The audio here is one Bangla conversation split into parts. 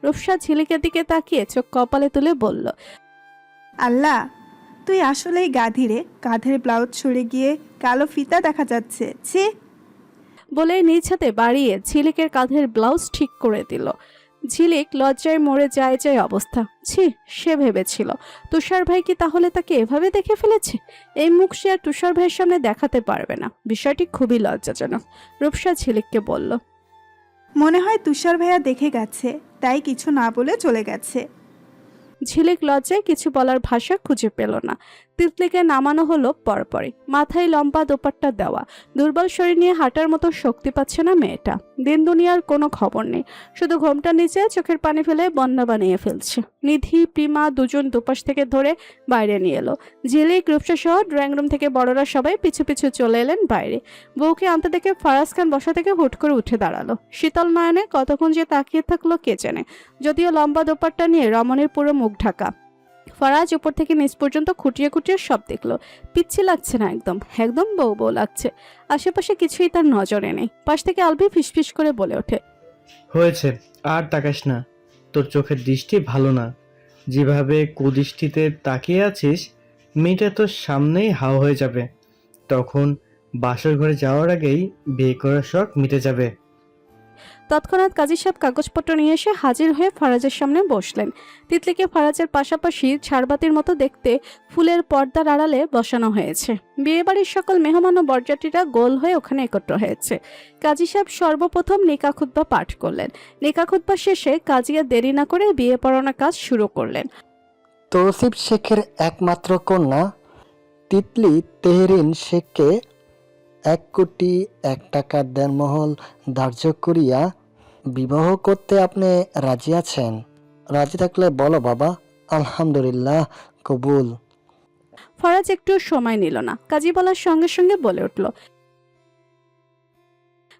রূপসা ঝিলিকের দিকে তাকিয়ে চোখ কপালে তুলে বলল, আল্লাহ, তুই আসলেই গাধী রে। কাঁধের ব্লাউজ ছুড়ে গিয়ে কালো ফিতা দেখা যাচ্ছে। ছি। বলে নিজ হাতে বাড়িয়ে ঝিলিকের কাঁধের ব্লাউজ ঠিক করে দিল। ঝিলিক লজ্জায় মরে যায় যায় অবস্থা। ছি, সে ভেবেছিল তুষার ভাই কি তাহলে তাকে এভাবে দেখে ফেলেছে? এই মুখ সে আর তুষার ভাইয়ের সামনে দেখাতে পারবে না। বিষয়টি খুবই লজ্জাজনক। রূপসা ঝিলিককে বলল, মনে হয় তুষার ভাইয়া দেখে গেছে, তাই কিছু না বলে চলে গেছে। ঝিলিক লজ্জায় কিছু বলার ভাষা খুঁজে পেল না। তিতলিকে নামানো হলো পরপরই। মাথায় লম্বা দোপাট্টা দেওয়া, দুর্বল শরীর নিয়ে হাঁটার মতো শক্তি পাচ্ছে না মেয়েটা। দিন দুনিয়ার কোনো খবর নেই, শুধু ঘোমটা নিচে চোখের পানি ফেলে বন্যা বানিয়ে ফেলছে। নিধি প্রিমা দুজন দুপাশ থেকে ধরে বাইরে নিয়ে এলো। ঝিলিক রূপসা সহ ড্রয়িং রুম থেকে বড়রা সবাই পিছু পিছু চলে এলেন বাইরে। বউকে আনতে দেখে ফারাজ খান বসা থেকে হুট করে উঠে দাঁড়ালো। শীতল নয়নে কতক্ষণ যে তাকিয়ে থাকলো কে জানে। যদিও লম্বা দোপাট্টা নিয়ে রমণীর পুরো মুখ ঢাকা। ফারাজ উপর থেকে নিচ পর্যন্ত খুঁটিয়ে খুঁটিয়ে সব দেখলো। পিচ্ছি লাগছে না, একদম একদম বউ বউ লাগছে। আশেপাশে কিছুই তার নজরে নেই। পাশ থেকে আলবি ফিসফিস করে বলে ওঠে, হয়েছে, আর তাকাস না। তোর চোখের দৃষ্টি ভালো না। যেভাবে কুদৃষ্টিতে তাকিয়ে আছিস, মেয়েটা তোর সামনেই হাওয়া হয়ে যাবে। তখন বাসর ঘরে যাওয়ার আগেই বিয়ে করার শখ মিটে যাবে। তৎক্ষণাৎ কাজী সাহেব কাগজপত্র নিয়ে এসে হাজির হয়ে ফারাজের সামনে বসলেন। তিতলিকে ফারাজের পাশাপাশি ঝাড়বাতির মতো দেখতে ফুলের পর্দার আড়ালে বসানো হয়েছে। বিয়েবাড়ির সকল মেহমান ও বরযাত্রীরা গোল হয়ে ওখানে একত্র হয়েছে। কাজী সাহেব সর্বপ্রথম নিকা খুতবা পাঠ করলেন। নিকা খুতবা শেষে কাজী আর দেরি না করে বিয়ে পড়ানোর কাজ শুরু করলেন। তৌসিফ শেখের একমাত্র কন্যা তিতলি তেহরিন শেখকে 1,01,00,000 দেনমহল ধার্য করিয়া বিবাহ করতে আপনি রাজি আছেন? রাজি থাকলে বলো বাবা। আলহামদুলিল্লাহ, কবুল। ফারাজ একটু সময় নিল না, কাজী বলার সঙ্গে সঙ্গে বলে উঠল।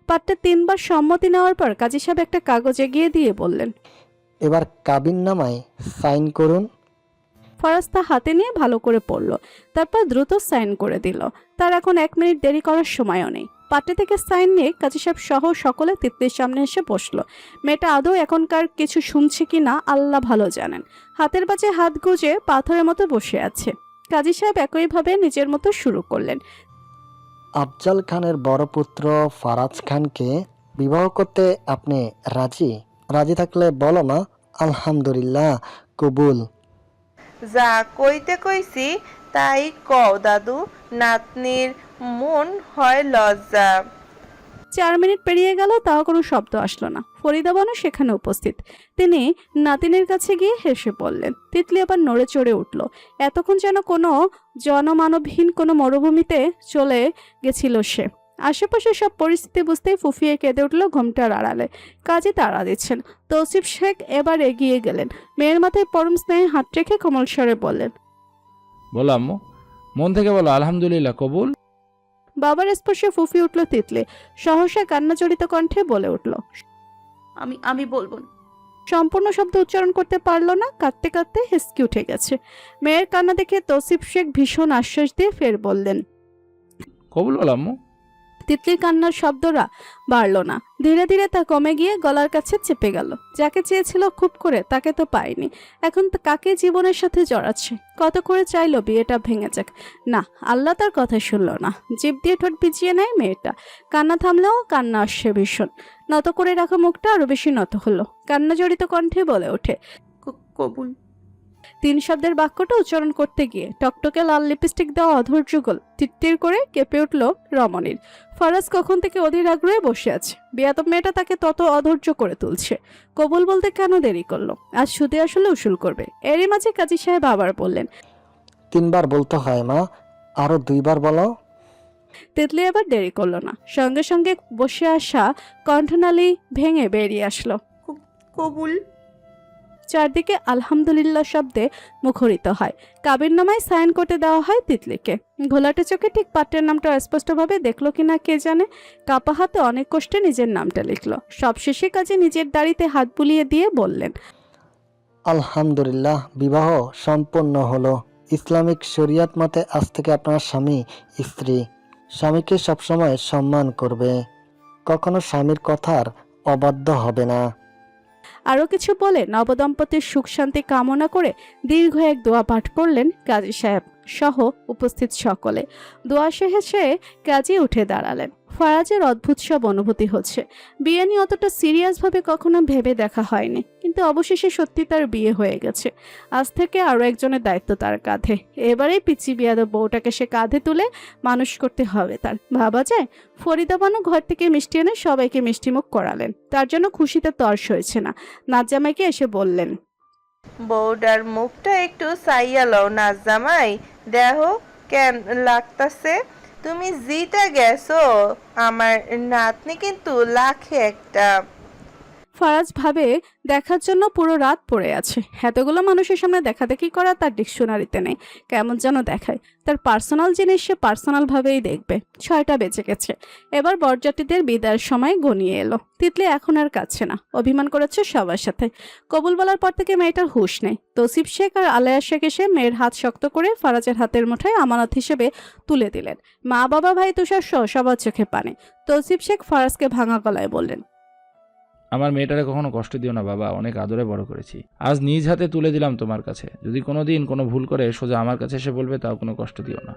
পাঠটা 3বার সম্মতি নেওয়ার পর কাজী সাহেব একটা কাগজ এগিয়ে দিয়ে বললেন, এবার কাবিননামায় সাইন করুন। ফারাজ তা হাতে নিয়ে ভালো করে পড়ল, তারপর দ্রুত সাইন করে দিল। তার এখন 1 মিনিট দেরি করার সময়ও নেই। পাটে থেকে সাইন নিয়ে কাজী সাহেব সহ সকলে তিতলির সামনে এসে বসলো। মেয়েটা আদৌ এখনকার কিছু শুনছে কি না আল্লাহ ভালো জানেন। হাতের বাজে হাত গুজে পাথরের মতো বসে আছে। কাজী সাহেব একইভাবে নিজের মতো শুরু করলেন। আফজাল খানের বড় পুত্র ফারাজ খানকে বিবাহ করতে আপনি রাজি? রাজি থাকলে বলো মা। আলহামদুলিল্লাহ, কবুল। যা কইতে কইছি তাই কও দাদু, নাতনির মন হয় লজ্জা। 4 মিনিট পেরিয়ে গেল, তাও কোনো শব্দ আসলো না। ফরিদা বানু সেখানে উপস্থিত। তিনি নাতিনের কাছে গিয়ে হেসে পড়লেন। তিতলি আবার নড়ে চড়ে উঠল। এতক্ষণ যেন কোনো জনমানবহীন কোনো মরুভূমিতে চলে গেছিল সে। আশেপাশে সব পরিস্থিতি বুঝতেই ফুফিয়ে কেঁদে উঠল ঘোমটার আড়ালে। কাজে তাড়া দিচ্ছেন। তৌসিফ শেখ এবার এগিয়ে গেলেন। মেয়ের মাথায় পরম স্নেহে হাত রেখে কোমল স্বরে বললেন, বলো আম্মু, মন থেকে বলো আলহামদুলিল্লাহ, কবুল। বাবার স্পর্শে ফুফি উঠল তিতলি। সহসা কান্নাজড়িত কণ্ঠে বলে উঠল, আমি আমি বলবো না। সম্পূর্ণ শব্দ উচ্চারণ করতে পারল না, কাঁদতে কাঁদতে হেসকে উঠে গেছে। মেয়ের কান্না দেখে তৌসিফ শেখ ভীষণ আশ্বাস দিয়ে ফের বললেন। কবুল বলো আম্মু। তিতলির কান্নার শব্দরা বাড়ল না, ধীরে ধীরে তা কমে গিয়ে গলার কাছে চেপে গেল। যাকে চেয়েছিল খুব করে তাকে তো পায়নি, এখন কাকে জীবনের সাথে জড়াচ্ছে। কত করে চাইলো বিয়েটা ভেঙে যাক, না, আল্লাহ তার কথা শুনল না। জিভ দিয়ে ঠোঁট ভিজিয়ে নেয় মেয়েটা। কান্না থামলেও কান্না আসছে ভীষণ। নত করে রাখা মুখটা আরো বেশি নত হলো। কান্না জড়িত কণ্ঠে বলে ওঠে, কবুল। 3 শব্দের বাক্যটা উচ্চারণ করতে গিয়ে টকটকে লাল লিপস্টিক দেওয়া অধৈর্য গোল টিটটির করে কেঁপে উঠল রমণীর। ফারাজ কখন থেকে অধীর আগ্রহে বসে আছে। বিয়াতব মেয়েটা তাকে তত অধৈর্য করে তুলছে। কবুল বলতে কেন দেরি করলো? আজ সুদে আসলে উসুল করবে। এরই মাঝে কাজী সাহেব আবার বললেন, 3বার বলতে হয় মা, আরো 2বার বলো। তিতলি আবার দেরি করলো না, সঙ্গে সঙ্গে বসে আসা কণ্ঠনালী ভেঙে বেরিয়ে আসলো। কবুল। চারদিকে আলহামদুলিল্লাহ শব্দে মুখরিত হয়। কাবিননামায় সাইন করতে দেওয়া হয় তিতলিকে। ঘোলাটে চোখে ঠিক পাত্রের নামটা স্পষ্টভাবে দেখলো কিনা কে জানে। কাপা হাতে অনেক কষ্টে নিজের নামটা লিখলো। সবশেষে কাজে নিজের দাড়িতে হাত বুলিয়ে দিয়ে বললেন, আলহামদুলিল্লাহ, বিবাহ সম্পন্ন হলো। ইসলামিক শরিয়াত মতে আজ থেকে আপনার স্বামী স্ত্রী। স্বামীকে সবসময় সম্মান করবে, কখনো স্বামীর কথার অবাধ্য হবে না। আরও কিছু বলে নবদম্পতির সুখ শান্তি কামনা করে দীর্ঘ এক দোয়া পাঠ করলেন কাজী সাহেব সহ উপস্থিত সকলে। দোয়া শেষে কাজী উঠে দাঁড়ালেন। ফারাজের অদ্ভুত সব অনুভূতি হচ্ছে। বিয়ে নিয়ে অতটা সিরিয়াসভাবে কখনো ভেবে দেখা হয়নি, কিন্তু অবশেষে সত্যি তার বিয়ে হয়ে গেছে। আজ থেকে আরও একজনের দায়িত্ব তার কাঁধে। এবারেই পিচি বিয়াদব বউটাকে সে কাঁধে তুলে মানুষ করতে হবে তার। ভাবা যায়, ফরিদা বানু ঘর থেকে মিষ্টি এনে সবাইকে মিষ্টিমুখ করালেন। তার জন্য খুশিতে তর্স হয়েছে না। নাজ্জামাইকে এসে বললেন, বউডার মুখটা একটু চাইয়া লও না জামাই, দেহ কেন লাগতাছে। তুমি জিতা গেছো, আমার নাতনি কিন্তু লাখে একটা। ফারাজ ভাবে দেখার জন্য পুরো রাত পড়ে আছে। এতগুলো মানুষের সামনে দেখাদেখি করা তার ডিকশনারিতে নেই। কেমন যেন দেখায়। তার পার্সোনাল জিনিস সে পার্সোনালভাবেই দেখবে। 6টা বেজে গেছে। এবার বরযাত্রীদের বিদায়ের সময় গনিয়ে এলো। তিতলি এখন আর কাছে না। অভিমান করেছে সবার সাথে। কবুল বলার পর থেকে মেয়েটার হুঁশ নেই। তৌসিফ শেখ আর আলেয়া শেখ এসে মেয়ের হাত শক্ত করে ফারাজের হাতের মুঠোয় আমানত হিসেবে তুলে দিলেন। মা বাবা ভাই তুষার সহ সবার চোখে পানি। তৌসিফ শেখ ফারাজকে ভাঙা গলায় বললেন, আমার মেয়েটারে কখনো কষ্ট দিও না বাবা, অনেক আদরে বড় করেছি। আজ নিজ হাতে তুলে দিলাম তোমার কাছে। যদি কোনোদিন কোনো ভুল করে সোজা আমার কাছে এসে বলবে, তাও কোনো কষ্ট দিও না।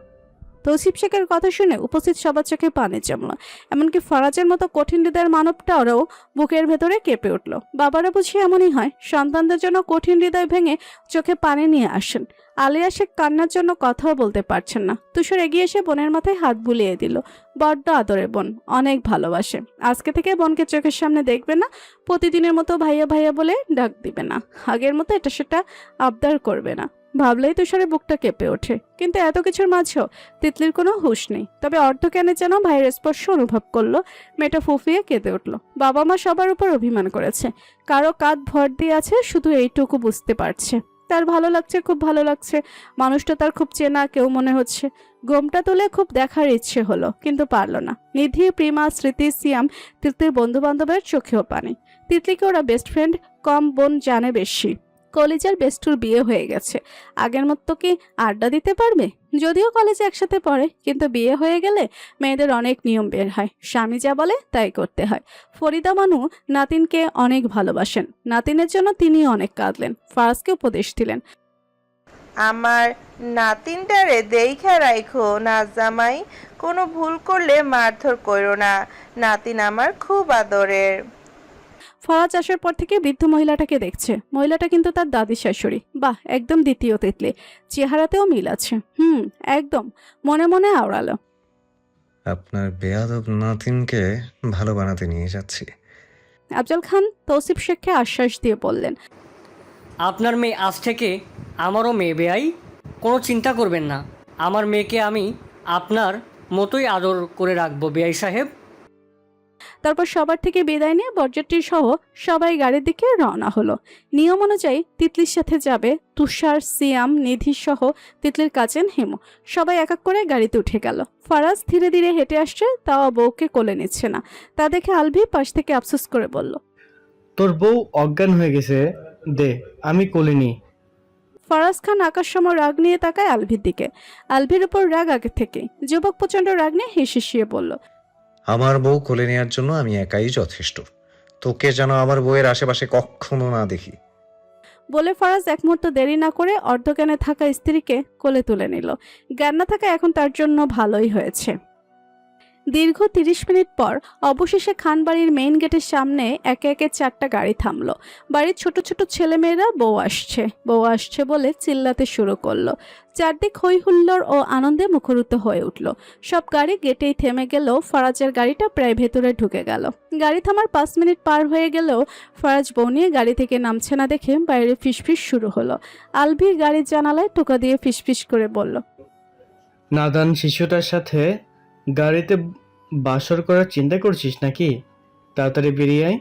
তৌসিফ শেখের কথা শুনে উপস্থিত সবার চোখে পানি জমল। এমনকি ফারাজের মতো কঠিন হৃদয়ের মানবটারও বুকের ভেতরে কেঁপে উঠল। বাবারা বুঝি এমনই হয়, সন্তানদের জন্য কঠিন হৃদয় ভেঙে চোখে পানি নিয়ে আসেন। আলিয়া শেখ কান্নার জন্য কথাও বলতে পারছেন না। তুষার এগিয়ে এসে বোনের মাথায় হাত বুলিয়ে দিল। বড্ড আদরের বোন, অনেক ভালোবাসে। আজকে থেকে বোনকে চোখের সামনে দেখবে না, প্রতিদিনের মতো ভাইয়া ভাইয়া বলে ডাক দিবে না, আগের মতো এটা সেটা আবদার করবে না। ভাবলেই তুষারের বুকটা কেঁপে ওঠে। কিন্তু এত কিছুর মাঝেও তিতলির কোনো হুঁশ নেই। তবে অর্ধজ্ঞানে যেন ভাইয়ের স্পর্শ অনুভব করলো। মেয়েটা ফুফিয়ে কেঁদে উঠল। বাবা মা সবার উপর অভিমান করেছে, কারো কাঁধ ভর দিয়ে আছে, শুধু এইটুকু বুঝতে পারছে তার ভালো লাগছে, খুব ভালো লাগছে। মানুষটা তার খুব চেনা কেউ মনে হচ্ছে। গোমটা তুলে খুব দেখার ইচ্ছে হলো, কিন্তু পারল না। নিধি, প্রিমা, স্মৃতি, সিয়াম, তিতলির বন্ধু বান্ধবের চোখেও পানি। তিতলিকে ওরা বেস্ট ফ্রেন্ড কম, বোন জানে বেশি। কলেজের বেস্টুর বিয়ে হয়ে গেছে। আগের মতো কি আড্ডা দিতে পারবে? যদিও কলেজে একসাথে পড়ে, কিন্তু বিয়ে হয়ে গেলে মেয়েদের অনেক নিয়ম বের হয়। স্বামী যা বলে তাই করতে হয়। ফরিদা বানু নাতিনকে অনেক ভালোবাসেন। নাতিনের জন্য তিনি অনেক কাঁদলেন। ফারাজকে উপদেশ দিলেন, আমার নাতিনটারে দেইখা রাইখো না জামাই, কোনো ভুল করলে মারধর করো না। নাতিন আমার খুব আদরের। ফারাজ আসার পর থেকে বৃদ্ধ মহিলাটাকে দেখছে। মহিলাটা কিন্তু তার দাদি শাশুড়ি। বাহ, একদম দ্বিতীয় তিতলি। চেহারাতেও মিল আছে। একদম। মনে মনে আওড়ালো, আপনার বেয়াদব নাতিনকে ভালো বানাতে নিয়ে যাচ্ছি। আফজল খান তৌসিফ শেখকে আশ্বাস দিয়ে বললেন, আপনার মেয়ে আজ থেকে আমারও মেয়ে বেয়াই, কোনো চিন্তা করবেন না। আমার মেয়েকে আমি আপনার মতোই আদর করে রাখবো বেয়াই সাহেব। তারপর সবার থেকে বিদায় নিয়ে বরযাত্রী সহ সবাই গাড়ির দিকে রওনা হলো। নিয়ম অনুযায়ী তিতলির সাথে যাবে তুষার, সিয়াম, নিধি সহ তিতলির কাজেন হিমু। সবাই এক এক করে গাড়িতে উঠে গেল। ফারাজ ধীরে ধীরে হেঁটে আসছে, তাও বউকে কোলে নিচ্ছে না। তা দেখে আলভি পাশ থেকে আফসোস করে বলল, তোর বউ অজ্ঞান হয়ে গেছে, দে আমি কোলে নিই। ফারাজ খান আকাশ সম রাগ নিয়ে তাকায় আলভির দিকে। আলভির উপর রাগ আগে থেকে। যুবক প্রচন্ড রাগ নিয়ে হেসে বলল, আমার বউ কোলে নেওয়ার জন্য আমি একাই যথেষ্ট। তোকে যেন আমার বউয়ের আশেপাশে কখনো না দেখি। বলে ফারাজ এক মুহূর্ত দেরি না করে অর্ধজ্ঞানে থাকা স্ত্রীকে কোলে তুলে নিল। জ্ঞান না থাকা এখন তার জন্য ভালোই হয়েছে। দীর্ঘ 30 মিনিট পর অবশেষে খানবাড়ির মেইন গেটের সামনে একে একে 4টা গাড়ি থামলো। বাড়ির ছোট ছোট ছেলেমেয়েরা বউ আসছে বলে চিল্লাতে শুরু করলো। চারদিক হই হুল্লোড় ও আনন্দে মুখরিত হয়ে উঠল। সব গাড়ি গেটেই থেমে গেলেও ফারাজের গাড়িটা প্রায় ভেতরে ঢুকে গেল। গাড়ি থামার 5 মিনিট পার হয়ে গেলেও ফারাজ বউ নিয়ে গাড়ি থেকে নামছে না দেখে বাইরে ফিসফিস শুরু হলো। আলভি গাড়ির জানালায় টোকা দিয়ে ফিসফিস করে বলল, নাদান শিশুটার সাথে গাড়িতে বাসর করার চিন্তা করছিস নাকি? তাড়াতাড়ি বেরিয়ে আয়।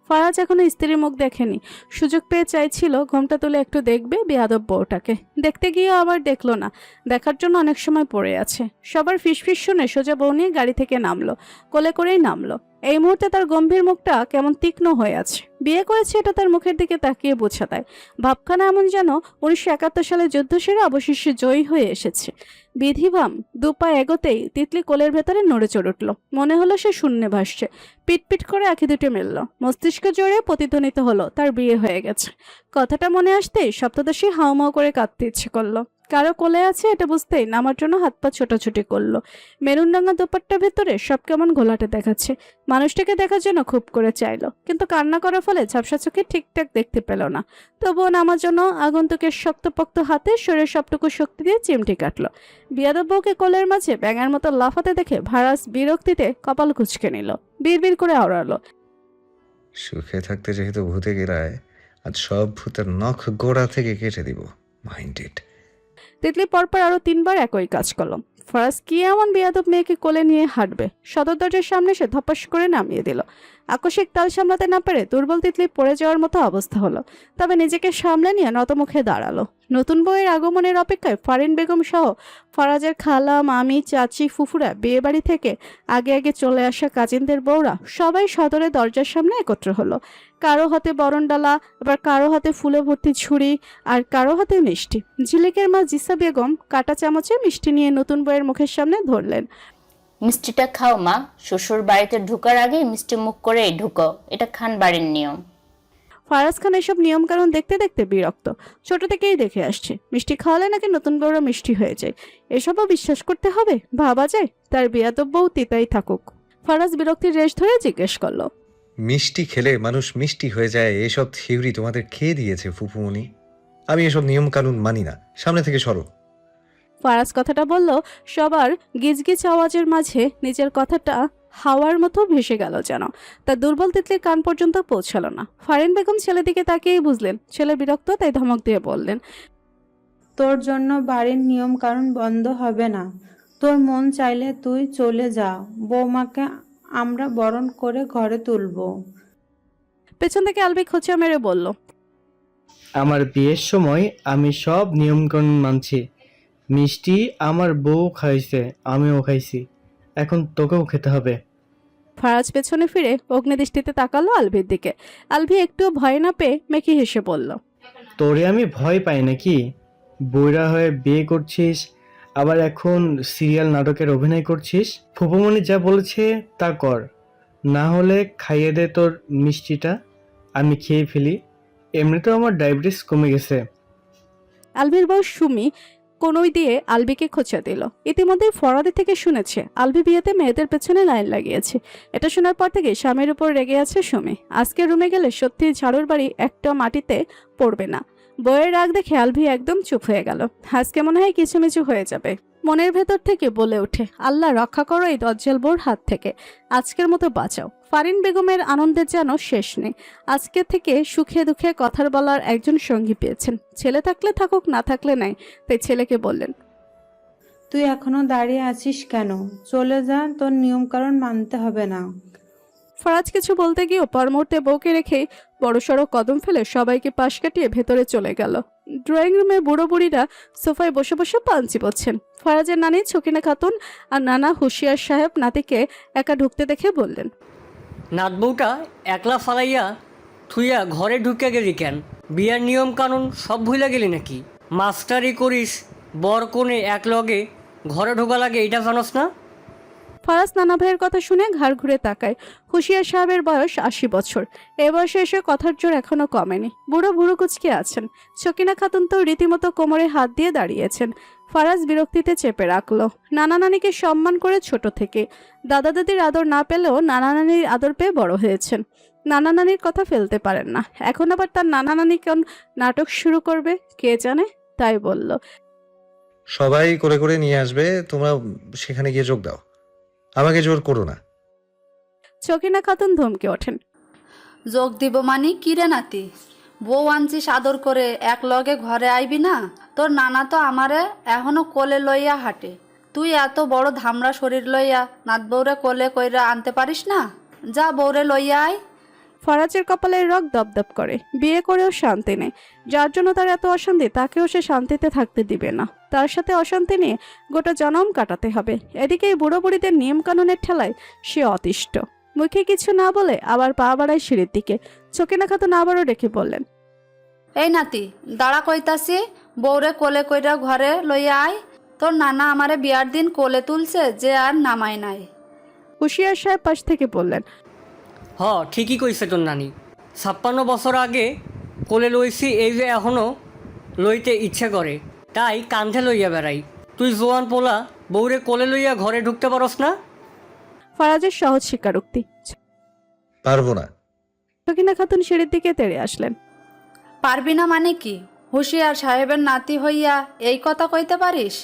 ফারাজ এখনো স্ত্রীর মুখ দেখেনি। সুযোগ পেয়ে চাইছিল ঘোমটা তুলে একটু দেখবে বেয়াদব বউটাকে। দেখতে গিয়েও আবার দেখলো না। দেখার জন্য অনেক সময় পড়ে আছে। সবার ফিসফিস শুনে সোজা বউ নিয়ে গাড়ি থেকে নামলো। কোলে করেই নামলো। এই মুহূর্তে তার গম্ভীর মুখটা কেমন তীক্ষ্ণ হয়ে আছে। বিয়ে করেছে এটা তার মুখের দিকে তাকিয়ে বোঝা দেয়। ভাবখানা এমন যেন 1971 সালে যুদ্ধ সেরে অবশেষে জয়ী হয়ে এসেছে। বিধিবাম দুপা এগোতেই তিতলি কোলের ভেতরে নড়ে চড়ে উঠল। মনে হলো সে শূন্যে ভাসছে। পিটপিট করে আঁখি দুটো মেলল। মস্তিষ্ক জোরে প্রতিধ্বনিত হলো তার বিয়ে হয়ে গেছে। কথাটা মনে আসতেই সপ্তদশী হাউমাউ করে কাঁদতে ইচ্ছে করলো। কারো কোলে আছে এটা বুঝতেই নামার জন্য হাত পা ছোটাছুটি করলো। মেরুন রাঙা দোপাট্টার ভেতরে সব কেমন ঘোলাটে দেখাচ্ছে। মানুষটাকে দেখার জন্য খুব করে চাইলো, কিন্তু কান্না করার ফলে ঝাপসা চোখে ঠিকঠাক দেখতে পেল না। তবুও নামার জন্য আগন্তুকের শক্তপোক্ত হাতে শরীরের সবটুকু শক্তি দিয়ে চিমটি কাটলো। বিয়াদব বউকে কোলের মাঝে ব্যাঙের মতো লাফাতে দেখে ভারাস বিরক্তিতে কপাল কুঁচকে নিল। বিড়বিড় করে আওড়ালো, সুখে থাকতে যেহেতু ভূতে গেলায়, আজ সব ভূতের নখ গোড়া থেকে কেটে দিব। মাইন্ডেড। তিতলি পরপর আরো 3 বার একই কাজ করলো। ফারাজ কি এমন বেয়াদব মেয়েকে কোলে নিয়ে হাঁটবে? সদর দরজার সামনে সে ধপাস করে নামিয়ে দিল। আকস্মিক তাল সামলাতে না পেরে দুর্বল তিতলি পড়ে যাওয়ার মতো অবস্থা হলো। তবে নিজেকে সামলে নিয়ে নতমুখে দাঁড়ালো। নতুন বউয়ের আগমনের অপেক্ষায় ফারিন বেগম সহ ফরাজের খালা, মামি, চাচি, ফুফুরা, বিয়ে বাড়ি থেকে আগে আগে চলে আসা কাজিনদের বউরা সবাই সদরের দরজার সামনে একত্র হলো। কারো হাতে বরণডালা, আবার কারো হাতে ফুলে ভর্তি ঝুড়ি, আর কারো হাতে মিষ্টি। ঝিলিকের মা জিসা বেগম কাঁটা চামচে মিষ্টি নিয়ে নতুন বউয়ের মুখের সামনে ধরলেন। মিষ্টিটা খাও মা, শ্বশুর বাড়িতে ঢোকার আগে মিষ্টি মুখ করে ঢুকো, এটা খান বাড়ির নিয়ম। ফারাজ খান এসব নিয়ম কানুন দেখতে দেখতে বিরক্ত। ছোট থেকেই দেখে আসছে মিষ্টি খাওয়ালে নাকি নতুন বউরা মিষ্টি হয়ে যায়। এসবও বিশ্বাস করতে হবে? ভাবা যায় তার বিয়াদব বউ তিতাই থাকুক। ফারাজ বিরক্তির রেশ ধরে জিজ্ঞেস করলো, মিষ্টি খেলে মানুষ মিষ্টি হয়ে যায়, এসব থিওরি তোমাদের কে দিয়েছে ফুপুমণি? আমি এসব নিয়ম কানুন মানি না, সামনে থেকে সরো। ফারাজ কথাটা বলল সবার গিজগিজ আওয়াজের মাঝে নিজের কথাটা হাওয়ার মতো ভেসে গেল যেন। তার দুর্বল তিতলির কান পর্যন্ত পৌঁছালো না। ফারিন বেগম ছেলের দিকে তাকিয়েই বুঝলেন ছেলে বিরক্ত, তাই ধমক দিয়ে বললেন, তোর জন্য বাড়ির নিয়ম কানুন বন্ধ হবে না। তোর মন চাইলে তুই চলে যা, বৌমাকে আমরা বরণ করে ঘরে তুলবো। পেছন থেকে আলবি খোঁচা মেরে বলল, আমার বিয়ের সময় আমি সব নিয়মকানুন মানছি। মিষ্টি আমার বউ খাইছে, আমিও খাইছি, এখন তোকেও খেতে হবে। ফারাজ পেছনে ফিরে অগ্নিদৃষ্টিতে তাকালো আলভির দিকে। আলভি একটুও ভয় না পেয়ে মেকি হেসে বলল, তোরে আমি ভয় পাই নাকি? বইরা হয়ে বিয়ে করছিস, আবার এখন সিরিয়াল নাটকের অভিনয় করছিস। ফুপুমণি যা বলেছে তা কর, না হলে খাইয়ে দে তোর মিষ্টিটা, আমি খেয়ে ফেলি। এমনিতেও আমার ডায়াবেটিস কমে গেছে। আলভির বউ সুমি কোনই দিয়ে আলবিকে খোঁচা দিল। ইতিমধ্যেই ফরাদি থেকে শুনেছে আলবি বিয়েতে মেয়েদের পেছনে লাইন লাগিয়েছে। এটা শোনার পর থেকে স্বামীর উপর রেগে আছে সুমি। আজকে রুমে গেলে সত্যি ঝাড়ুর বাড়ি একটা মাটিতে পড়বে না। বইয়ের রাগ দেখে আলভি একদম চুপ হয়ে গেল। আজকে মনে হয় কিছুমিছু হয়ে যাবে। মনের ভেতর থেকে বলে ওঠে, আল্লাহ রক্ষা করো এই দজ্জাল বউর হাত থেকে, আজকের মতো বাঁচাও। ফারিন বেগমের আনন্দের যেন শেষ নেই। আজকে থেকে সুখে দুঃখে কথার বলার একজন সঙ্গী পেয়েছেন। ছেলে থাকলে থাকুক, না থাকলে নাই। তাই ছেলেকে বললেন, তুই এখনো দাঁড়িয়ে আছিস কেন? চলে যা, তোর নিয়ম কানুন মানতে হবে না। ফরাজ কিছু বলতে গিয়েও পর মুহূর্তে বউকে রেখেই বড়সড় কদম ফেলে সবাইকে পাশ কাটিয়ে ভেতরে চলে গেল। ড্রয়িং রুমে বুড়ো বুড়িরা সোফায় বসে বসে পাঞ্চি পড়ছেন। ফরাজের নানি ছকিনা খাতুন আর নানা হুশিয়ার সাহেব নাতিকে একা ঢুকতে দেখে বললেন, নাত বউটা একলা ফালাইয়া থুইয়া ঘরে ঢুকে গেলি কেন? বিয়ার নিয়ম কানুন সব ভুলে গেলি নাকি? মাস্টারি করিস, বর কোণে এক লগে ঘরে ঢোকা লাগে, এইটা জানোস না? ফারাজ নানা ভাইয়ের কথা শুনে ঘাড় ঘুরে তাকায়। হুশিয়ার সাহেবের বয়স 80 বছর। এ বয়সে এসে কথার জোর এখনো কমেনি। বুড়ো বুড়ো কুচকে আছেন। ছকিনা খাতুন তো রীতিমতো কোমরে হাত দিয়ে দাঁড়িয়েছেন। ফারাজ বিরক্তিতে চেপে রাখলো। নানা নানিকে সম্মান করে ছোট থেকে দাদা দাদির আদর না পেলেও নানা নানির আদর পেয়ে বড় হয়েছেন। নানা নানির কথা ফেলতে পারেন না। এখন আবার তার নানা নানি কোন নাটক শুরু করবে কে জানে, তাই বলল, সবাই করে করে নিয়ে আসবে, তোমরা সেখানে গিয়ে যোগ দাও, আমাকে জোর করো না। ছকিনা খাতুন ধমকে ওঠেন, যোগ দিব মানে কি রে নাতি? বউ আনছিস আদর করে, এক লগে ঘরে আইবি না? তোর নানা তো আমারে এখনো কোলে লইয়া হাঁটে। তুই এত বড় ধামড়া শরীর লইয়া নাত বউরে কোলে কইরা আনতে পারিস না? যা বউরে লইয়া আয়। ফরাজের কপালের রগ দপদপ করে। বিয়ে করেও শান্তি নেই। যার জন্য তার এত অশান্তি, তাকেও সে শান্তিতে থাকতে দিবে না। তার সাথে অশান্তি নিয়ে গোটা জনম কাটাতে হবে। এদিকে এই বুড়ো বুড়িদের নিয়ম কানুনের ঠেলায় সে অতিষ্ঠ। মুখে কিছু না বলে আবার পা বাড়ায় সিঁড়ির দিকে। ছকিনা খাতুন আবারও ডেকে বললেন, এই নাতি, দাঁড়া কইতাছি, বউরে কোলে কইরা ঘরে লইয়া আয়। তোর নানা আমারে বিয়ার দিন কোলে তুলছে যে আর নামায় নাই। হুশিয়ার সাহেব পাশ থেকে বললেন, ঠিকই কইছে তোর নানি। 56 বছর আগে কোলে লইছি, এই যে এখনও লইতে ইচ্ছে করে, তাই কাঁধে লইয়া বেড়াই। তুই জোয়ান পোলা, বউরে কোলে লইয়া ঘরে ঢুকতে পারস না? ফারাজের সহজ স্বীকারোক্তি। পারবো না। ছকিনা খাতুন সিঁড়ির দিকে তেড়ে আসলেন। পারবি না মানে কি? হুশিয়ার সাহেবের নাতি হইয়া এই কথা কইতে পারিস?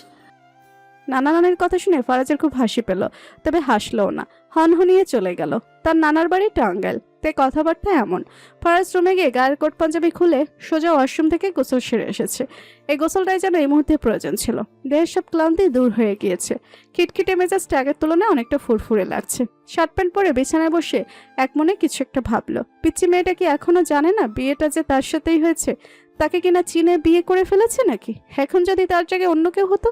নানা নানির কথা শুনে ফারাজের খুব হাসি পেল, তবে হাসলও না, হনহনিয়ে চলে গেল। তার নানার বাড়ি টাঙ্গাইল, তাই কথাবার্তা এমন। ফারাজ রুমে গিয়ে গায়ের কোট পাঞ্জাবি খুলে সোজা ওয়াশরুম থেকে গোসল সেরে এসেছে। এই গোসলটাই যেন এই মুহূর্তে প্রয়োজন ছিল। দেহের সব ক্লান্তি দূর হয়ে গিয়েছে। খিটখিটে মেজাজটা আগের তুলনায় অনেকটা ফুরফুরে লাগছে। শার্ট প্যান্ট পরে বিছানায় বসে এক মনে কিছু একটা ভাবলো। পিচ্চি মেয়েটা কি এখনো জানে না বিয়েটা যে তার সাথেই হয়েছে? তাকে কিনা চিনে বিয়ে করে ফেলেছে নাকি? এখন যদি তার জায়গায় অন্য কেউ হতো,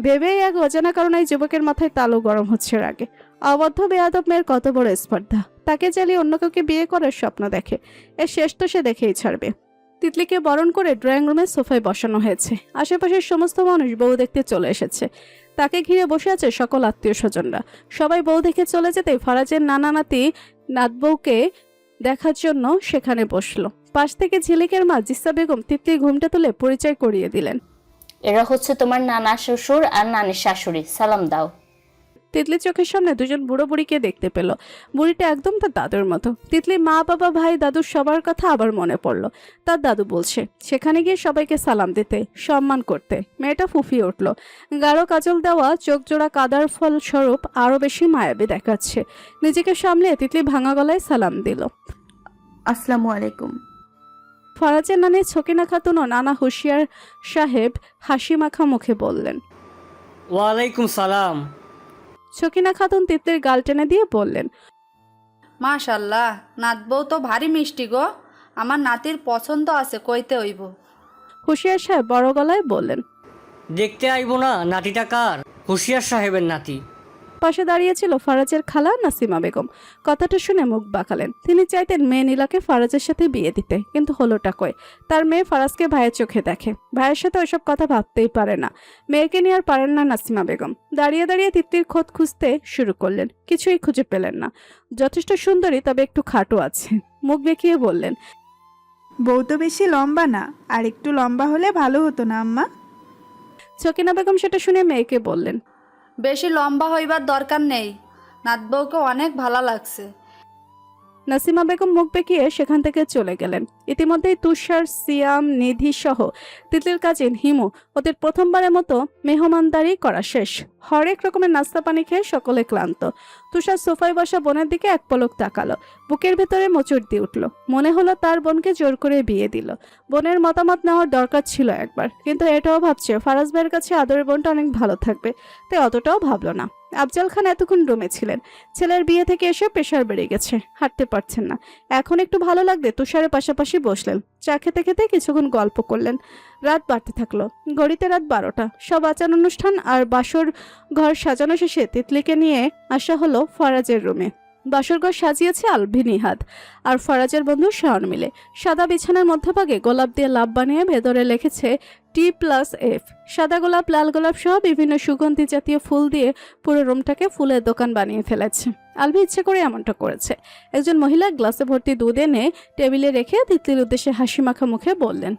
ভেবেই এক অজানা কারণে এই যুবকের মাথায় তালু গরম হচ্ছে আগে। অবদ্ধ বেয়াদব মেয়ের কত বড় স্পর্ধা! তাকে জ্বালিয়ে অন্য কাউকে বিয়ে করার স্বপ্ন দেখে। এর শেষ তো সে দেখেই ছাড়বে। তিতলিকে বরণ করে ড্রয়িং রুমের সোফায় বসানো হয়েছে। আশেপাশের সমস্ত মানুষ বউ দেখতে চলে এসেছে। তাকে ঘিরে বসে আছে সকল আত্মীয় স্বজনরা। সবাই বউ দেখে চলে যেতে ফারাজের নানা নাতি নাতবউকে দেখার জন্য সেখানে বসলো। পাশ থেকে ঝিলিকের মা জিসা বেগম তিতলির ঘুমটা তুলে পরিচয় করিয়ে দিলেন। এরা হচ্ছে তোমার নানা শ্বশুর আর নানির শাশুড়ি, সালাম দাও। তিতলি চোখের সামনে দুজন বুড়ো বুড়িকে দেখতে পেল। বুড়িটা একদম তার দাদুর মতো। তিতলি মা, বাবা, ভাই, দাদুর সবার কথা আবার মনে পড়ল। তার দাদু বলছে সেখানে গিয়ে সবাইকে সালাম দিতে, সম্মান করতে। মেয়েটা ফুফিয়ে উঠল। গাঢ় কাজল দেওয়া চোখ জোড়া কাদার ফল স্বরূপ আরো বেশি মায়াবী দেখাচ্ছে। নিজেকে সামলে তিতলি ভাঙা গলায় সালাম দিল। আসসালামু আলাইকুম। ফারাজের নানি ছকিনা খাতুন ও নানা হুশিয়ার সাহেব হাসি মাখা মুখে বললেন, ওয়ালাইকুম সালাম। ছকিনা খাতুন তিতলির গাল টেনে দিয়ে বললেন, মাশাল্লাহ, নাতবউ তো ভারী মিষ্টি গো। আমার নাতির পছন্দ আছে, কইতে হইব। হুশিয়ার সাহেব বড় গলায় বললেন। দেখতে আইব না নাতিটা কার? হুশিয়ার সাহেবের নাতি। পাশে দাঁড়িয়েছিল ফারাজের খালা নাসিমা বেগম। কথাটা শুনে মুখ বাঁকালেন। তিনি চাইতেন মেয়ে নীলাকে ফারাজের সাথে বিয়ে দিতে, কিন্তু হলোটা কই? তার মেয়ে ফারাজকে ভাইয়ের চোখে দেখে, ভাইয়ের সাথে ওইসব কথা ভাবতেই পারে না। মেয়েকে নিয়ে আর পারেন না নাসিমা বেগম। দাঁড়িয়ে দাঁড়িয়ে তিতলির খোঁজ খুঁজতে শুরু করলেন, কিছুই খুঁজে পেলেন না। যথেষ্ট সুন্দরী, তবে একটু খাটো আছে। মুখ বেঁকিয়ে বললেন, বউ তো বেশি লম্বা না, আর একটু লম্বা হলে ভালো হতো না আম্মা? ছকিনা বেগম সেটা শুনে মেয়েকে বললেন, বেশি লম্বা হইবার দরকার নেই, নাতবউকে অনেক ভালো লাগছে। নাসিমা বেগম মুখ বেঁকিয়ে সেখান থেকে চলে গেলেন। ইতিমধ্যেই তুষার, সিয়াম, নিধি সহ তিতলির কাজিন হিমু ওদের প্রথমবারের মতো মেহমানদারি করা শেষ। হরেক রকমের নাস্তা পানি খেয়ে সকলে ক্লান্ত। তুষার সোফায় বসা বোনের দিকে এক পলক তাকালো। বুকের ভেতরে মোচড় দিয়ে উঠল। মনে হলো তার বোনকে জোর করে বিয়ে দিল। বোনের মতামত নেওয়ার দরকার ছিল একবার, কিন্তু এটাও ভাবছে ফারাজ ভাইয়ের কাছে আদরের বোনটা অনেক ভালো থাকবে, তাই অতটাও ভাবলো না। আফজাল খান এতক্ষণ রুমে ছিলেন। ছেলের বিয়ে থেকে এসে প্রেশার বেড়ে গেছে, হাঁটতে পারছেন না। এখন একটু ভালো লাগলে তুষারের পাশাপাশি বসলেন। চা খেতে খেতে কিছুক্ষণ গল্প করলেন। রাত বাড়তে থাকলো। ঘড়িতে রাত 12টা। সব আচার অনুষ্ঠান আর বাসর ঘর সাজানো শেষে তিতলিকে নিয়ে আসা হলো ফারাজের রুমে। বাসরঘর সাজিয়েছে আলভি, নিহাদ আর ফারাজের বন্ধু শাওন মিলে। সাদা বিছানার মধ্যভাগে গোলাপ দিয়ে লাভ বানিয়ে ভেতরে লিখেছে T+F। সাদা গোলাপ, লাল গোলাপ সহ বিভিন্ন সুগন্ধি জাতীয় ফুল দিয়ে পুরো রুমটাকে ফুলের দোকান বানিয়ে ফেলেছে। আলভি ইচ্ছে করে এমনটা করেছে। একজন মহিলা গ্লাসে ভর্তি দুধ এনে টেবিলে রেখে তিতলির উদ্দেশ্যে হাসি মাখা মুখে বললেন,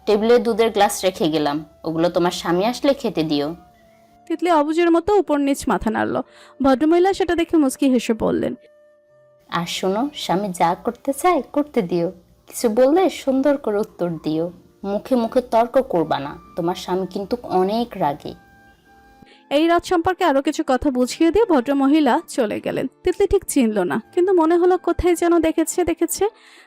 টেবিলে দুধের গ্লাস রেখে গেলাম, ওগুলো তোমার স্বামী আসলে খেতে দিও। তিতলি অবুজের মতো উপর নিচ মাথা নাড়ল। ভদ্রমহিলা সেটা দেখে মুচকি হেসে বললেন, আর শোনো, স্বামী যা করতে চায় করতে দিও, কিছু বললে সুন্দর করে উত্তর দিও, মুখে মুখে তর্ক করবা না, তোমার স্বামী কিন্তু অনেক রাগী। এই রাত সম্পর্কে আরো কিছু কথা বুঝিয়ে দিয়ে ভদ্রমহিলা চলে গেলেন। তিতলি ঠিক চিনল না, কিন্তু মনে হলো কোথায় যেন দেখেছে।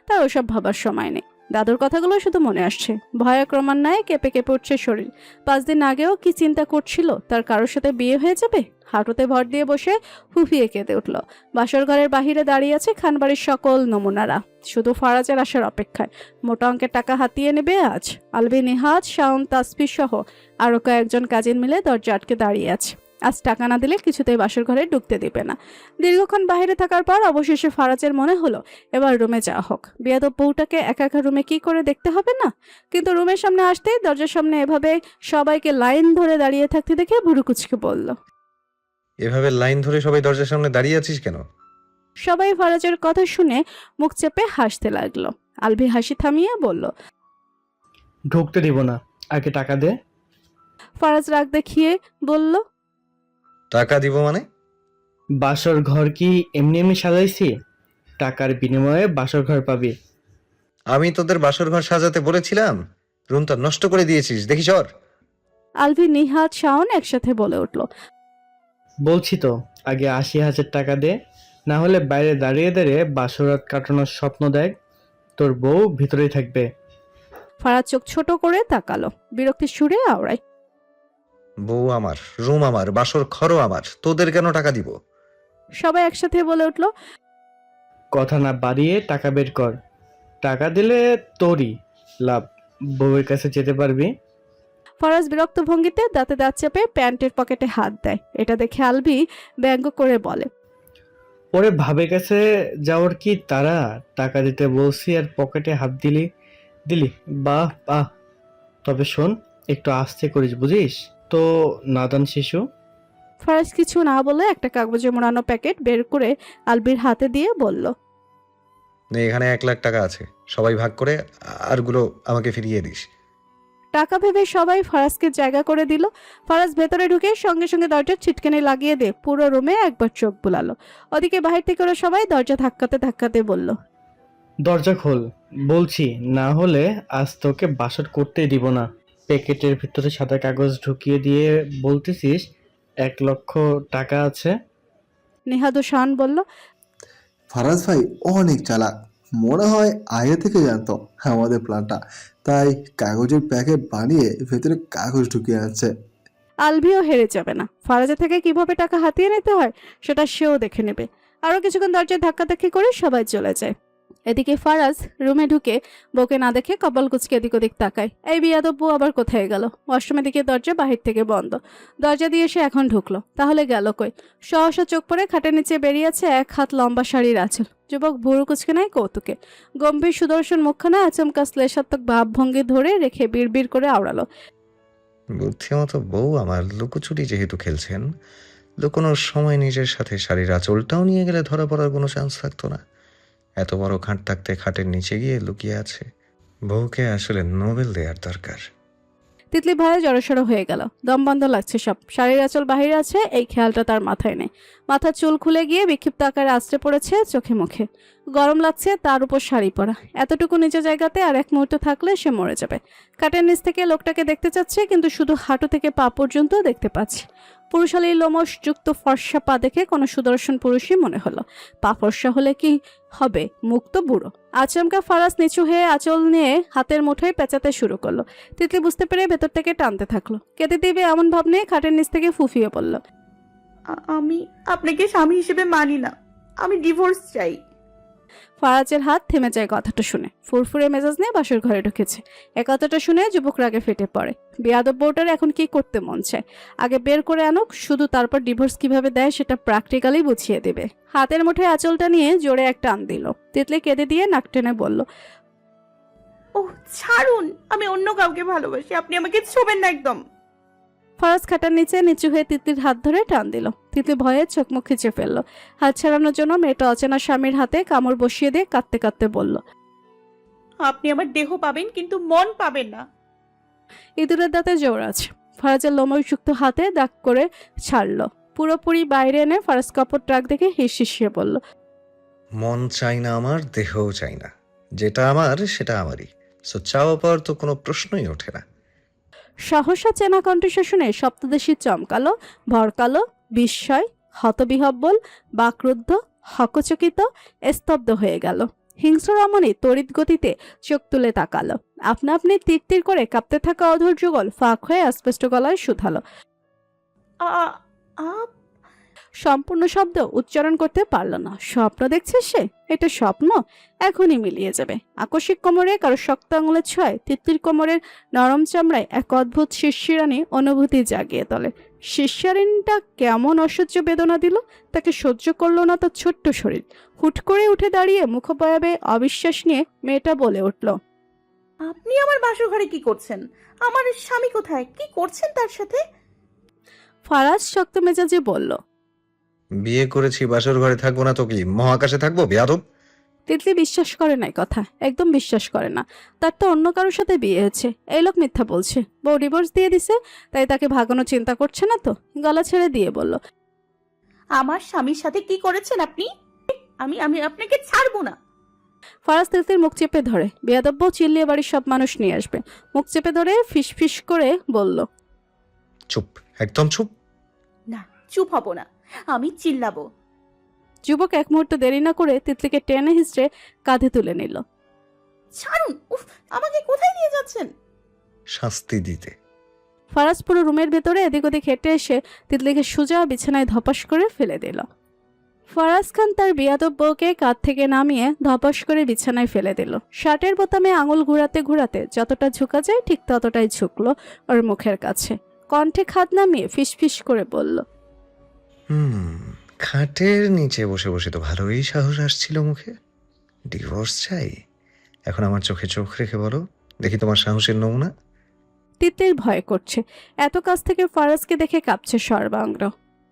তার ওসব ভাবার সময় নেই। দাদুর কথাগুলো শুধু মনে আসছে। ভয়ে ক্রমান্বয়ে কেঁপে কেঁপে উঠছে শরীর। 5 দিন আগেও কি চিন্তা করছিল তার কারোর সাথে বিয়ে হয়ে যাবে। হাঁটুতে ভর দিয়ে বসে ফুফিয়ে কেঁদে উঠল। বাসর ঘরের বাহিরে দাঁড়িয়ে আছে খানবাড়ির সকল নমুনারা, শুধু ফারাজের আসার অপেক্ষায়। মোটা অঙ্কের টাকা হাতিয়ে নেবে আজ। আলবি, নিহাজ, শাওন, তাসফি সহ আরো কয়েকজন কাজিন মিলে দরজা আটকে দাঁড়িয়ে আছে। আজ টাকা না দিলে কিছুতেই বাসর ঘরে ঢুকতে দিবে না। দীর্ঘক্ষণ বাইরে থাকার পর অবশেষে ফারাজের মনে হলো এবার রুমে যাওয়া হোক। বেয়াদব বউটাকে একা একা রুমে কি করে দেখতে হবে না। কিন্তু রুমের সামনে আসতেই দরজার সামনে এভাবে সবাইকে লাইন ধরে দাঁড়িয়ে থাকতে দেখে ভুরু কুচকে বলল, এভাবে লাইন ধরে সবাই দরজার সামনে দাঁড়িয়ে আছিস কেন? সবাই ফারাজের কথা শুনে মুখ চেপে হাসতে লাগলো। আলভি হাসি থামিয়ে বলল, ঢুকতে দিব না, আগে টাকা দে। ফারাজ রাগ দেখিয়ে বলল, টাকা দিব মানে? বাসর ঘর কি এমনি এমনি সাজাইছি? টাকার বিনিময়ে বাসর ঘর পাবি। আমি তোদের বাসর ঘর সাজাতে বলেছিলাম? রুমটা নষ্ট করে দিয়েছিস, দেখি সর। আলভি, নিহাত, শাওন একসাথে বলে উঠল, বলছি তো আগে 80,000 টাকা দে, না হলে বাইরে দাঁড়িয়ে দাঁড়িয়ে বাসরাত কাটানোর স্বপ্ন দেখ, তোর বউ ভিতরেই থাকবে। ফারাজ চোখ ছোট করে তাকালো, বিরক্তি সুরে আওড়ায়, বউ আমার, রুম আমার, বাসর ঘরও আমার, তোদের কেন টাকা দিব? সবাই একসাথে বলে উঠল, কথা না বাড়িয়ে টাকা বের কর। টাকা দিলে তোরই লাভ, বউয়ের কাছে যেতে পারবি। ফারাজ বিরক্ত ভঙ্গিতে দাঁতে দাঁত চেপে প্যান্টের পকেটে হাত দেয়। এটা দেখে আলভি ব্যঙ্গ করে বলে, ওরে ভাবের কাছে যাওয়ার কি তারা? টাকা দিতে বলছি আর পকেটে হাত দিলি বাহ বাহ। তবে শোন, একটু আস্তে করিস বুঝিস তো, নাদান শিশু। ফারাজ কিছু না বলে একটা কাগজে মোড়ানো প্যাকেট বের করে আলভির হাতে দিয়ে বলল, নে, এখানে 1 লাখ টাকা আছে, সবাই ভাগ করে আরগুলো আমাকে ফিরিয়ে দিস। টাকা ভেবে সবাই ফারাজকে জায়গা করে দিল। ফারাজ ভেতরে ঢুকে সঙ্গে সঙ্গে দরজার ছিটকানি লাগিয়ে দিয়ে পুরো রুমে একবার চোখ বুলালো। ওদিকে বাহির থেকে ওরা সবাই দরজা ধাক্কাতে ধাক্কাতে বলল, দরজা খোল বলছি, না হলে আজ তোকে বাসর করতেই দিব না। প্যাকেটের ভিতরে সাদা কাগজ ঢুকিয়ে দিয়ে বলতেছিস 1 লক্ষ টাকা আছে। নিহাদ ও শান বলল, ফারাজ ভাই অনেক চালাক, মনে হয় আগে থেকে জানতো আমাদের প্ল্যানটা, তাই কাগজের প্যাকেট বানিয়ে ভেতরে কাগজ ঢুকিয়ে আনছে। আলভিও হেরে যাবে না। ফারাজের থেকে কিভাবে টাকা হাতিয়ে নিতে হয় সেটা সেও দেখে নেবে। আরো কিছুক্ষণ দরজায় ধাক্কাধাক্কি করে সবাই চলে যায়। এদিকে ফারাজ রুমে ঢুকে বউকে না দেখে কপাল কুচকে এদিক ওদিক তাকায়। এই বিয়াদব বউ আবার কোথায় গেল? ওয়াশরুমের দিকে দরজা বাহির থেকে বন্ধ। দরজা দিয়ে সে এখন ঢুকলো, তাহলে গেল কই? সহসা চোখ পড়ে খাটের নিচে বেরিয়েছে 1 হাত লম্বা শাড়ির আঁচল। যুবক ভুরু কুচকে নেয় কৌতুকে। গম্ভীর সুদর্শন মুখখানা আচমকা শ্লেষাত্মক ভাবভঙ্গি ধরে রেখে বিড়বিড় করে আওড়ালো, বুদ্ধিমতো বউ আমার, লুকোচুরি যেহেতু খেলছেন, লুকোনোর সময় নিজের সাথে শাড়ির আঁচলটাও নিয়ে গেলে ধরা পড়ার কোনো চান্স থাকতো না। এত বড় খাট থাকতে খাটের নিচে গিয়ে লুকিয়ে আছে। বউকে আসলে নোবেল দেওয়ার দরকার। তিতলি ভয়ে জড়সড় হয়ে গেল, দম বন্ধ লাগছে সব। শাড়ির আঁচল বাহিরে আছে এই খেয়ালটা তার মাথায় নেই। মাথার চুল খুলে গিয়ে বিক্ষিপ্ত আকারে আছড়ে পড়েছে চোখে মুখে। গরম লাগছে, তার উপর শাড়ি পরা। এতটুকু নিচে জায়গাতে আর 1 মুহূর্ত থাকলে সে মরে যাবে। কাটের নিচ থেকে লোকটাকে দেখতে চাচ্ছে, কিন্তু শুধু হাঁটু থেকে পা পর্যন্ত দেখতে পাচ্ছে। পুরুষালী লোমশ যুক্ত ফর্সা পা দেখে কোনো সুদর্শন পুরুষই মনে হলো। পা ফর্সা হলে কি হবে, মুখ তো বুড়ো। আচমকা ফারাজ নিচু হয়ে আঁচল নিয়ে হাতের মুঠোয় পেঁচাতে শুরু করলো। তিতলি বুঝতে পেরে ভেতর থেকে টানতে থাকলো। কেঁদে দিবে এমন ভাব নিয়ে খাটের নিচ থেকে ফুফিয়ে পড়ল, আমি আপনাকে স্বামী হিসেবে মানি না, আমি ডিভোর্স চাই। ফারাজের হাত থেমে যায় কথাটা শুনে। ফুরফুরে মেজাজ নিয়ে বাসর ঘরে ঢুকেছে। এ কথাটা শুনে যুবক রাগে ফেটে পড়ে। বেয়াদব বউটার এখন কি করতে মন চায়? আগে বের করে আনুক, শুধু তারপর ডিভোর্স কিভাবে দেয় সেটা প্র্যাকটিক্যালি বুঝিয়ে দেবে। হাতের মুঠে আঁচলটা নিয়ে জোরে এক টান দিল। তিতলি কেঁদে দিয়ে নাক টেনে বলল, ও ছাড়ুন, আমি অন্য কাউকে ভালোবাসি, আপনি আমাকে ছোবেন না একদম। ফারাজ খাটার নিচে নিচু হয়ে তিতলির হাত ধরে টান দিল। তিতলি ভয়ে চোখ মুখ খিচে ফেললো। হাত ছাড়ানোর জন্য মেয়েটা অচেনা স্বামীর হাতে কামড় বসিয়ে দিয়ে কাঁদতে কাঁদতে বলল, আপনি আমার দেহ পাবেন কিন্তু মন পাবেন না। ইঁদুরের দাঁতে জোর আছে। ফারাজের লোমযুক্ত হাতে দাগ করে ছাড়লো। পুরোপুরি বাইরে এনে ফারাজ কাপড় ট্রাক দেখে হিসিয়ে বলল, মন চাই না আমার, দেহও চাই না। যেটা আমার সেটা আমারই। সো চাওয়া পাওয়ার তো কোনো প্রশ্নই ওঠে না। সহসা চেনা কণ্ঠস্বর শুনে সপ্তদেশী চমকালো, ভরকালো, বিস্ময়, হতবিহব্বল, বাকরুদ্ধ, হকচকিত, স্তব্ধ হয়ে গেল। হিংস্র রমণী তড়িৎ গতিতে চোখ তুলে তাকালো। আপনা আপনি তীর করে কাঁপতে থাকা অধৈর্য যুগল ফাঁক হয়ে অস্পষ্ট গলায় শুধালো। সম্পূর্ণ শব্দ উচ্চারণ করতে পারল না। স্বপ্ন দেখছে সে? এটা স্বপ্ন? এখনই মিলিয়ে যাবে। আকস্মিক কোমরে কারো শক্ত আঙুলের ছোঁয়ায় তিতলির কোমরের নরম চামড়ায় এক অদ্ভুত শিরশিরানি অনুভূতি জাগিয়ে তোলে। শিষ্যারিনটা কেমন অসহ্য বেদনা দিল, তাকে সহ্য করলো না তার ছোট্ট শরীর। হুট করে উঠে দাঁড়িয়ে মুখোপায়াবে অবিশ্বাস নিয়ে মেয়েটা বলে উঠল, আপনি আমার বাসর ঘরে কি করছেন? আমার স্বামী কোথায়? কি করছেন তার সাথে? ফারাজ শক্ত মেজাজে বলল। বিয়ে করেছি, বাসর ঘরে থাকবো না তো কি মহাকাশে থাকবো বেয়াদব? তিতলি বিশ্বাস করে না কথা, একদম বিশ্বাস করে না। তার তো অন্য কারোর সাথে বিয়ে হয়েছে, এই লোক মিথ্যা বলছে। বউ ডিভোর্স দিয়ে দিছে, তাই তাকে ভাগানোর চিন্তা করছে না তো? গলা ছেড়ে দিয়ে বলল, আমার স্বামীর সাথে কি করেছেন আপনি? আমি আমি আপনাকে ছাড়বো না। ফারাজ তিতলির মুখ চেপে ধরে। বেয়াদব বউ চিল্লিয়ে বাড়ির সব মানুষ নিয়ে আসবে। মুখ চেপে ধরে ফিস ফিস করে বলল, চুপ, একদম চুপ। না, চুপ হব না, আমি চিল্লাবো। যুবক এক মুহূর্ত দেরি না করে তিতলিকে টেনে হিঁচড়ে কাঁধে তুলে নিল। ছাড়ুন, উফ, আমাকে কোথায় নিয়ে যাচ্ছেন? শাস্তি দিতে। ফারাজ পুরো রুমের ভেতরে এদিক ওদিক হেঁটে এসে তিতলিকে সোজা বিছানায় ধপাস করে ফেলে দিল। ফারাজ খান তার বেয়াদব বউকে কাঁধ থেকে নামিয়ে ধপাস করে বিছানায় ফেলে দিল। শার্টের বোতামে আঙুল ঘুরাতে ঘুরাতে যতটা ঝুঁকা যায় ঠিক ততটাই ঝুঁকলো ওর মুখের কাছে। কণ্ঠে খাদ নামিয়ে ফিসফিস করে বলল, খাটের নিচে বসে বসে তো ভালোই সাহস আসছিল মুখে। ডিভোর্স চাই? এখন আমার চোখে চোখ রেখে বলো দেখি তোমার সাহসের নমুনা। তিতলির ভয় করছে। এত কাছ থেকে ফারাজকে দেখে কাঁপছে সর্বাঙ্গ।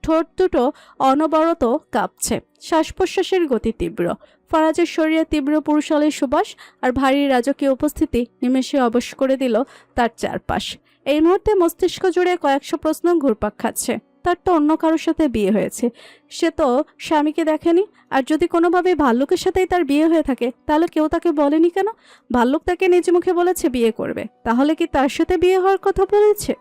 ঠোঁট দুটো অনবরত কাঁপছে। শ্বাস প্রশ্বাসের গতি তীব্র। ফারাজের শরীরে তীব্র পুরুষালী সুবাস আর ভারী রাজকীয় উপস্থিতি নিমেষে অবশ করে দিল তার চারপাশ। এই মুহূর্তে মস্তিষ্ক জুড়ে কয়েকশো প্রশ্ন ঘুরপাক খাচ্ছে। তার তো অন্য কারোর সাথে বিয়ে হয়েছে, সে তো স্বামীকে দেখেনি। আর যদি কোনোভাবে ভাল্লুকের সাথেই তার বিয়ে হয়ে থাকে, তাহলে কেউ তাকে বলেনি কেন? ভাল্লুক তাকে নিজ মুখে বলেছে বিয়ে করবে, তাহলে কি তার সাথে বিয়ে হওয়ার কথা বলেছে?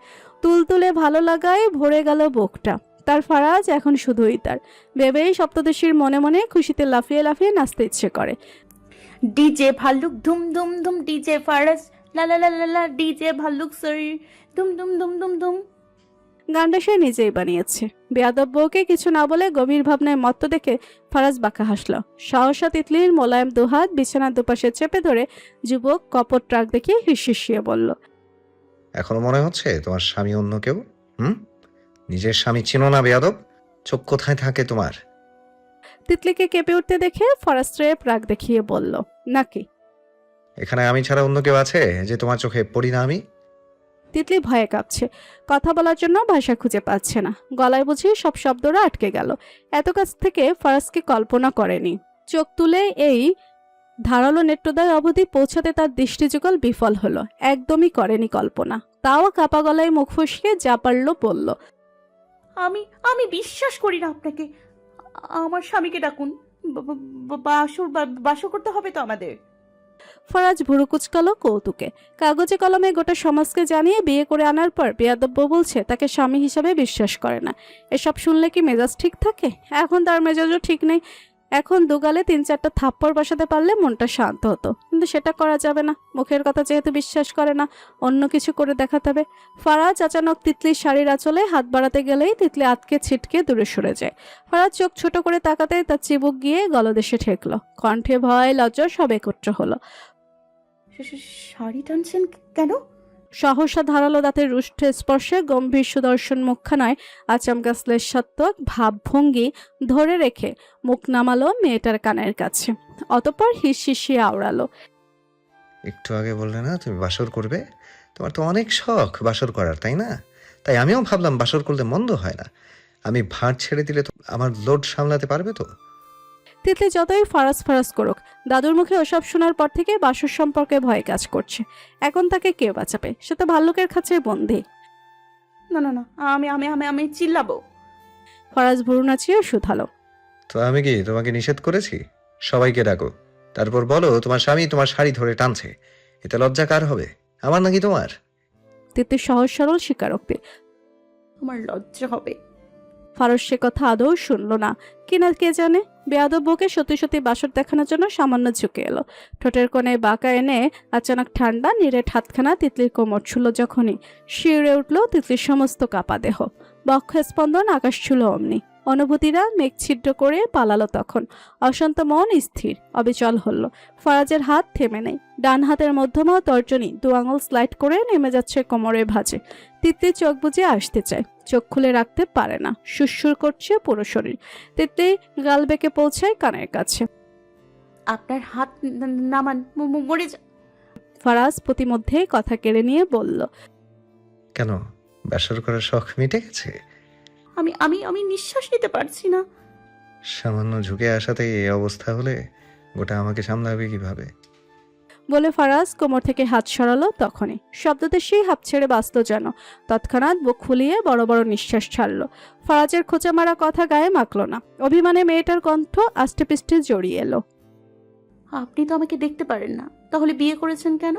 তুলতুলে ভালো লাগায় ভরে গেল বুকটা। তার ফারাজ এখন শুধুই তার। ভেবেই সপ্তদশীর মনে মনে খুশিতে লাফিয়ে লাফিয়ে নাচতে ইচ্ছে করে। ডিজে ভাল্লুক ধুম ধুম ধুম, ডিজে ফারাজ লা লা লা লা লা, ডিজে ভাল্লুক সরি ধুম ধুম ধুম ধুম ধুম। গানটা সে নিজেই বানিয়েছে। বেয়াদব বউকে কিছু না বলে গভীর ভাবনায় মত্ত দেখে ফারাজ বাঁকা হাসল। সহসা তিতলির মোলায়েম দুহাত বিছানার দুপাশে চেপে ধরে যুবক কপট ট্রাক দেখিয়ে হিসিয়ে বলল, এখনো মনে হচ্ছে তোমার স্বামী অন্য কেউ? নিজের স্বামী চিনো না বেয়াদব? চোখ কোথায় থাকে তোমার? তিতলিকে কেঁপে উঠতে দেখে ফারাজ ট্রেপ রাগ দেখিয়ে বলল, নাকি এখানে আমি ছাড়া অন্য কেউ আছে যে তোমার চোখে পড়ি না আমি? তিতলি ভয়ে কাঁপছে। কথা বলার জন্য ভাষা খুঁজে পাচ্ছে না। গলায় বুঝি সব শব্দরা আটকে গেল। এত কাছ থেকে ফারাজকে কল্পনা করেনি। চোখ তুলে এই ধারালো নেত্রদয় অবধি পৌঁছাতে তার দৃষ্টিযুগল বিফল হলো। একদমই করেনি কল্পনা। তাও কাপা গলায় মুখ ফসকে যা পারল বলল, আমি আমি বিশ্বাস করি না আপনাকে। আমার স্বামীকে ডাকুন, বাসর করতে হবে তো আমাদের। ফারাজ ভুরু কুচকালো কৌতুকে। কাগজে কলমে গোটা সমাজকে জানিয়ে বিয়ে করে আনার পর বেয়াদব্য বলছে তাকে স্বামী হিসাবে বিশ্বাস করে না। এসব শুনলে কি মেজাজ ঠিক থাকে? এখন তার মেজাজও ঠিক নেই। এখন দুগালে 3-4টা থাপ্পড় বসাতে পারলে মনটা শান্ত হতো, কিন্তু সেটা করা যাবে না। মুখের কথা যেহেতু বিশ্বাস করে না, অন্য কিছু করে দেখাতে হবে। ফারাজ আচানক তিতলির শাড়ির আঁচলে হাত বাড়াতে গেলেই তিতলি আতকে ছিটকে দূরে সরে যায়। ফারাজ চোখ ছোট করে তাকাতেই তার চিবুক গিয়ে গলদেশে ঠেকল। কণ্ঠে ভয় লজ্জা সব একত্র হলো। শাড়ি টানছেন কেন? সহসা ধারালো দাঁতের রুষ্ট স্পর্শে গম্ভীর সুদর্শন মুখখানায় আচমকা শ্লেষাত্মক ভাবভঙ্গি ধরে রেখে মুখ নামালো মেয়েটার কানের কাছে। অতঃপর হিসিয়ে আওড়ালো, একটু আগে বললে না তুমি বাসর করবে? তোমার তো অনেক শখ বাসর করার, তাই না? তাই আমিও ভাবলাম বাসর করলে মন্দ হয় না। আমি ভাঁড় ছেড়ে দিলে তো আমার লোড সামলাতে পারবে তো? তিতলি যতই ফারাস ফারাস করুক, দাদুর মুখে ওসব শোনার পর থেকে বাসর সম্পর্কে ভয় কাজ করছে। এখন তাকে কে বাঁচাবে? সে তো ভাল্লুকের কাছে বন্দী। না না না, আমি আমি আমি আমি চিল্লাবো। ফারাজ ভুরু নাচিয়ে শুধালো, তো আমি কি তোমাকে নিষেধ করেছি? সবাইকে ডাকো, তারপর বলো তোমার স্বামী তোমার শাড়ি ধরে টানছে। এতে লজ্জা কার হবে, আমার নাকি তোমার? তিতলি সহজ সরল স্বীকারোক্তি। আমার লজ্জা হবে। ফারস সে কথা আদৌ শুনল না কিনা কে জানে। বেয়াদব বউকে সত্যি সত্যি বাসর দেখানোর জন্য সামান্য ঝুঁকে এলো। ঠোঁটের কোণে বাঁকা এনে আচানক ঠান্ডা নিরেট হাতখানা তিতলির কোমর ছুল। যখনই শিউরে উঠল তিতলির সমস্ত কাপা দেহ। বক্ষ স্পন্দন আকাশ ছুল অমনি। অনুভূতিরা মেঘ ছিদ্র করে পালালো তখন। অশান্ত মন স্থির অবিচল হল। ফারাজের হাত থেমে নেই। ডান হাতের মধ্যমা তর্জনী 2 আঙুল স্লাইড করে নেমে যাচ্ছে কোমরের ভাঁজে। তিতলি চোখ বুজে আসতে চায়, চোখ খুলে রাখতে পারে না, সুরসুর করছে পুরো শরীর। তিতলি গাল বেঁকে পৌঁছায় কানের কাছে। আপনার হাত নামান, মরে যা। ফারাজ প্রতিমধ্যেই কথা কেড়ে নিয়ে বলল, কেন, বাসর করার শখ মিটে গেছে? আমি আমি আমি নিঃশ্বাস নিতে পারছি না। সামান্য ঝুঁকে আসাতেই এই অবস্থা হলে গোটা আমাকে সামলাবে কিভাবে? বলে ফারাজ কোমর থেকে হাত সরালো। তখনই শব্দতে সেই হাঁপ ছেড়ে বাঁচল যেন। তৎক্ষণাৎ বুক ফুলিয়ে বড় বড় নিঃশ্বাস ছাড়ল। ফারাজের খোঁচা মারা কথা গায়ে মাখল না। অভিমানে মেয়েটার কণ্ঠ আষ্টে পিষ্টে জড়িয়ে এলো। আপনি তো আমাকে দেখতে পারেন না, তাহলে বিয়ে করেছেন কেন?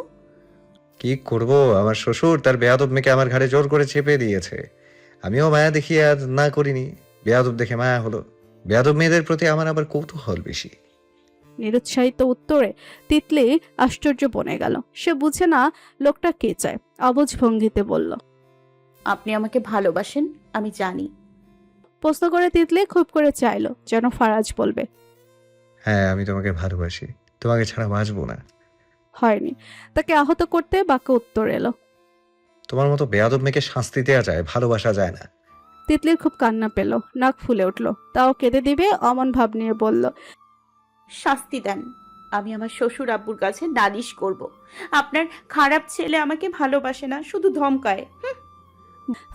কি করব, আমার শ্বশুর তার বেয়াদব মেয়েকে আমার ঘাড়ে জোর করে চেপে দিয়েছে। আমিও মায়া দেখিয়ে আর না করিনি, বেয়াদব দেখে মায়া হলো। বেয়াদব মেয়েদের প্রতি আমার আবার কৌতূহল বেশি। নিরুৎসাহিত উত্তরে তিতলি আশ্চর্য বনে গেল। সে বুঝে না লোকটা কে চায়। অবুঝ ভঙ্গিতে বলল, আপনি আমাকে ভালোবাসেন, আমি জানি। প্রশ্ন করে তিতলি খুব করে চাইলো যেন ফারাজ বলবে। হ্যাঁ, আমি তোমাকে ভালোবাসি, তোমাকে ছাড়া বাঁচবো না। হয়নি। তাকে আহত করতে বাক্য উত্তর এলো। তোমার মতো বেয়াদব মেয়েকে শাস্তি দেওয়া যায়, ভালোবাসা যায় না। তিতলির খুব কান্না পেল, নাক ফুলে উঠল। তাও কেঁদে দিবে অমন ভাব নিয়ে বলল, শাস্তি দেন, আমি আমার শ্বশুর আব্বুর কাছে নালিশ করব। আপনার খারাপ ছেলে আমাকে ভালোবাসে না, শুধু ধমকায়।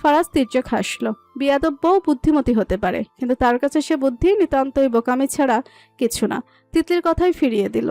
ফারাজ তির্যক হাসল। বিয়াদব বউ বুদ্ধিমতী হতে পারে, কিন্তু তার কাছে সে বুদ্ধি নিতান্তই বোকামি ছাড়া কিছু না। তিতলির কথাই ফিরিয়ে দিল।